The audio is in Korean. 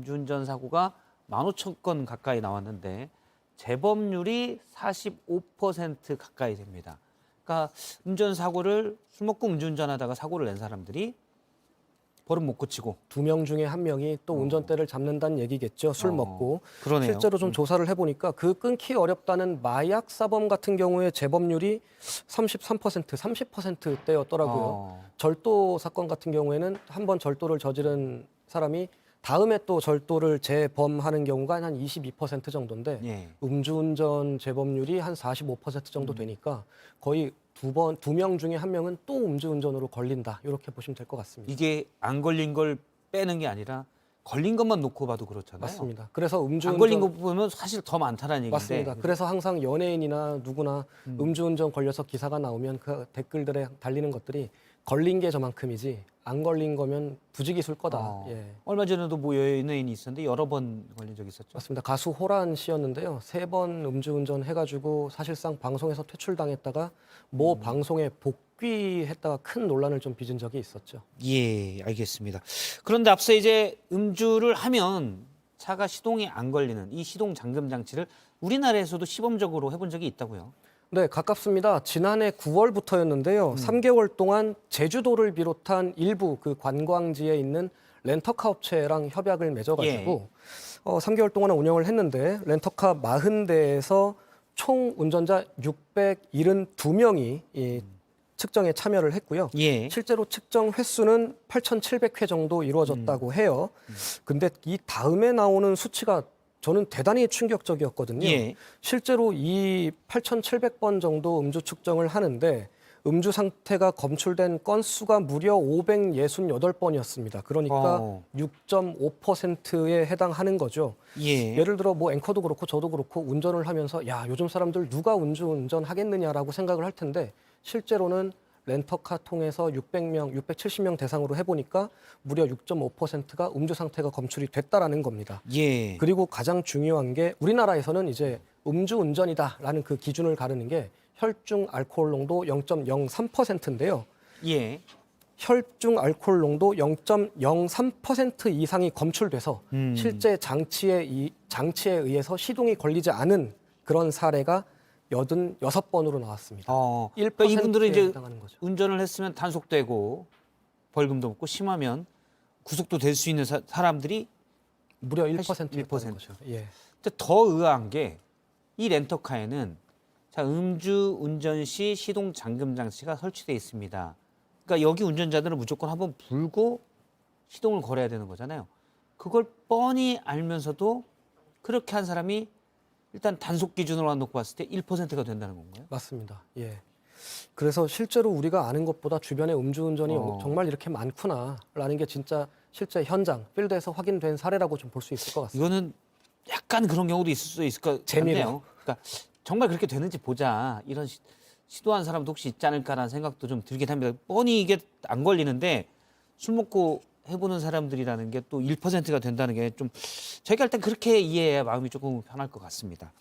음주운전 사고가 15,000건 가까이 나왔는데 재범률이 45% 가까이 됩니다. 그러니까 운전사고를 술 먹고 음주운전하다가 사고를 낸 사람들이 버릇 못 고치고 2명 중에 1명이 또 운전대를 잡는다는 얘기겠죠. 술 먹고. 그러네요. 실제로 좀 조사를 해보니까 그 끊기 어렵다는 마약 사범 같은 경우에 재범률이 33%, 30%대였더라고요. 절도 사건 같은 경우에는 한 번 절도를 저지른 사람이 다음에 또 절도를 재범하는 경우가 한 22% 정도인데 예. 음주운전 재범률이 한 45% 정도 되니까 거의 2명 중에 1명은 또 음주운전으로 걸린다. 이렇게 보시면 될 것 같습니다. 이게 안 걸린 걸 빼는 게 아니라 걸린 것만 놓고 봐도 그렇잖아요. 맞습니다. 그래서 안 걸린 거 보면 사실 더 많다는 얘기인데. 맞습니다. 그래서 항상 연예인이나 누구나 음주운전 걸려서 기사가 나오면 그 댓글들에 달리는 것들이 걸린 게 저만큼이지 안 걸린 거면 부지기술 거다. 예. 얼마 전에도 뭐 연예인이 있었는데 여러 번 걸린 적이 있었죠. 맞습니다. 가수 호란 씨였는데요. 3번 음주운전 해가지고 사실상 방송에서 퇴출당했다가 모 방송에 복귀했다가 큰 논란을 좀 빚은 적이 있었죠. 예, 알겠습니다. 그런데 앞서 이제 음주를 하면 차가 시동이 안 걸리는 이 시동 잠금 장치를 우리나라에서도 시범적으로 해본 적이 있다고요. 네, 가깝습니다. 지난해 9월부터였는데요. 3개월 동안 제주도를 비롯한 일부 그 관광지에 있는 렌터카 업체랑 협약을 맺어가지고 3개월 동안 운영을 했는데 렌터카 40대에서 총 운전자 672명이 이 측정에 참여를 했고요. 예. 실제로 측정 횟수는 8,700회 정도 이루어졌다고 해요. 근데 이 다음에 나오는 수치가 저는 대단히 충격적이었거든요. 예. 실제로 이 8,700번 정도 음주 측정을 하는데 음주 상태가 검출된 건수가 무려 568번이었습니다. 그러니까 6.5%에 해당하는 거죠. 예. 예를 들어 뭐 앵커도 그렇고 저도 그렇고 운전을 하면서 야, 요즘 사람들 누가 음주운전 하겠느냐라고 생각을 할 텐데 실제로는 렌터카 통해서 600명, 670명 대상으로 해보니까 무려 6.5%가 음주 상태가 검출이 됐다라는 겁니다. 예. 그리고 가장 중요한 게 우리나라에서는 이제 음주운전이다라는 그 기준을 가르는 게 혈중 알코올 농도 0.03%인데요. 예. 혈중 알코올 농도 0.03% 이상이 검출돼서 실제 장치에 의해서 시동이 걸리지 않은 그런 사례가 86번으로 나왔습니다. 1%에 그러니까 이분들은 이제 해당하는 거죠. 운전을 했으면 단속되고 벌금도 먹고 심하면 구속도 될 수 있는 사람들이 무려 1%였다는 1%. 거죠. 예. 근데 더 의아한 게 이 렌터카에는 자, 음주 운전 시 시동 잠금 장치가 설치되어 있습니다. 그러니까 여기 운전자들은 무조건 한번 불고 시동을 걸어야 되는 거잖아요. 그걸 뻔히 알면서도 그렇게 한 사람이 일단 단속 기준으로 놓고 봤을 때 1%가 된다는 건가요? 맞습니다. 예. 그래서 실제로 우리가 아는 것보다 주변에 음주운전이 정말 이렇게 많구나라는 게 진짜 실제 현장, 필드에서 확인된 사례라고 좀 볼 수 있을 것 같습니다. 이거는 약간 그런 경우도 있을 수 있을 것 재미로. 같네요. 그러니까 정말 그렇게 되는지 보자. 이런 시도한 사람도 혹시 있지 않을까라는 생각도 좀 들긴 합니다. 뻔히 이게 안 걸리는데 술 먹고 해보는 사람들이라는 게 또 1%가 된다는 게 좀 저희가 일단 그렇게 이해해야 마음이 조금 편할 것 같습니다.